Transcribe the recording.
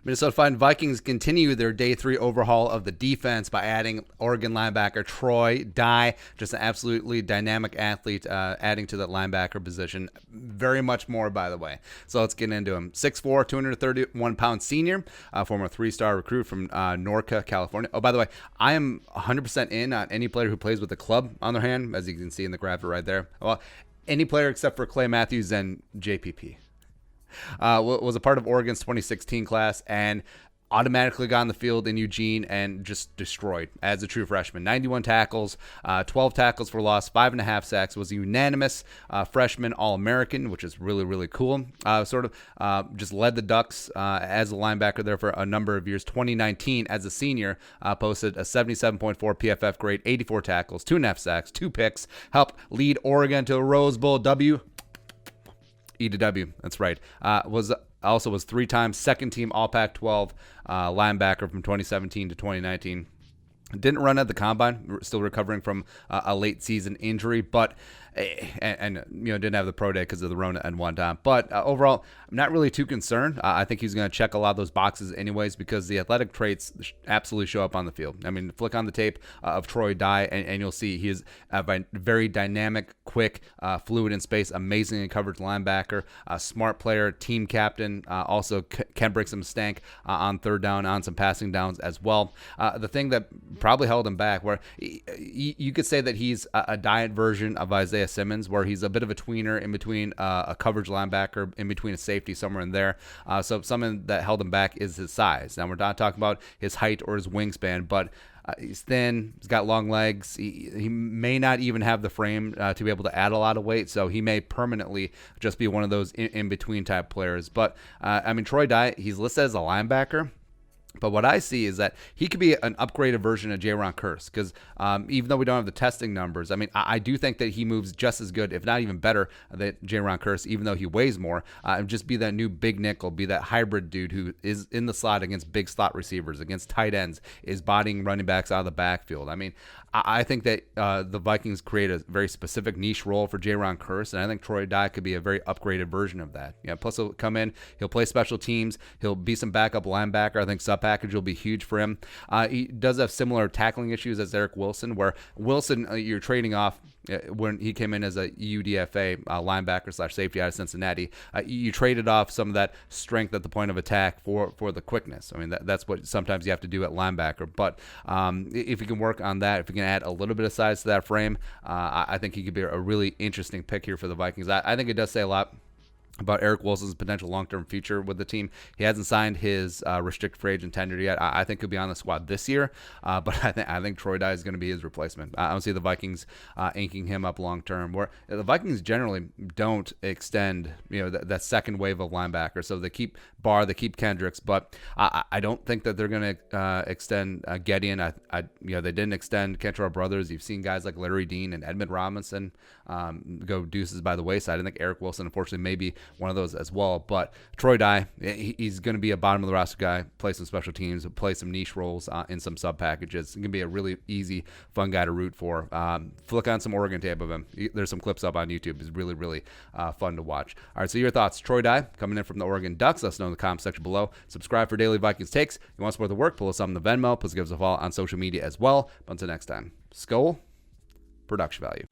Minnesota Vikings continue their day 3 overhaul of the defense by adding Oregon linebacker Troy Dye, just an absolutely dynamic athlete, adding to that linebacker position. Very much more, by the way. So let's get into him. 6'4", 231-pound senior, former 3-star recruit from Norca, California. Oh, by the way, I am 100% in on any player who plays with the club on their hand, as you can see in the graphic right there. Well, any player except for Clay Matthews and JPP. Was a part of Oregon's 2016 class and automatically got on the field in Eugene and just destroyed as a true freshman. 91 tackles, 12 tackles for loss, 5.5 sacks. Was a unanimous freshman All-American, which is really, really cool. Just led the Ducks as a linebacker there for a number of years. 2019, as a senior, posted a 77.4 PFF grade, 84 tackles, 2.5 sacks, 2 picks, helped lead Oregon to a Rose Bowl W. E to W, that's right. Was 3-time second-team All-Pac-12 linebacker from 2017 to 2019. Didn't run at the combine, still recovering from a late season injury, but didn't have the pro day because of the Rona and whatnot. But overall, I'm not really too concerned. I think he's going to check a lot of those boxes anyways because the athletic traits absolutely show up on the field. I mean, flick on the tape of Troy Dye and you'll see he is a very dynamic, quick, fluid in space, amazing in coverage linebacker, smart player, team captain, also can break some stank on third down, on some passing downs as well. The thing that probably held him back, where you could say that he's a diet version of Isaiah Simmons, where he's a bit of a tweener in between a coverage linebacker, in between a safety, somewhere in there. So something that held him back is his size. Now, we're not talking about his height or his wingspan, but he's thin, he's got long legs. He may not even have the frame to be able to add a lot of weight, so he may permanently just be one of those in-between type players. But, Troy Dye, he's listed as a linebacker. But what I see is that he could be an upgraded version of Jaron Kearse because even though we don't have the testing numbers, I do think that he moves just as good, if not even better, than Jaron Kearse, even though he weighs more. And just be that new big nickel, be that hybrid dude who is in the slot against big slot receivers, against tight ends, is bodying running backs out of the backfield. I think that the Vikings create a very specific niche role for Jaron Kearse, and I think Troy Dye could be a very upgraded version of that. Plus he'll come in, he'll play special teams, he'll be some backup linebacker. I think sub package will be huge for him. He does have similar tackling issues as Eric Wilson, where Wilson you're trading off when he came in as a UDFA linebacker / safety out of Cincinnati. You traded off some of that strength at the point of attack for the quickness. That's what sometimes you have to do at linebacker. But if you can work on that, if you can add a little bit of size to that frame, I think he could be a really interesting pick here for the Vikings. I think it does say a lot about Eric Wilson's potential long-term future with the team. He hasn't signed his restricted free agent tender yet. I think he'll be on the squad this year, but I think Troy Dye is going to be his replacement. I don't see the Vikings inking him up long-term, where the Vikings generally don't extend that second wave of linebackers. So they keep Barr, they keep Kendricks, but I don't think that they're going to extend Gideon. They didn't extend Kentrell Brothers. You've seen guys like Larry Dean and Edmund Robinson go deuces by the wayside. I think Eric Wilson, unfortunately, may be one of those as well. But Troy Dye, he's going to be a bottom of the roster guy, play some special teams, play some niche roles in some sub packages. It's going to be a really easy, fun guy to root for. Flick on some Oregon tape of him. There's some clips up on YouTube. It's really, really fun to watch. All right, so your thoughts. Troy Dye coming in from the Oregon Ducks. Let us know in the comment section below. Subscribe for daily Vikings takes. If you want to support the work, pull us up on the Venmo. Please give us a follow on social media as well. But until next time, Skol, production value.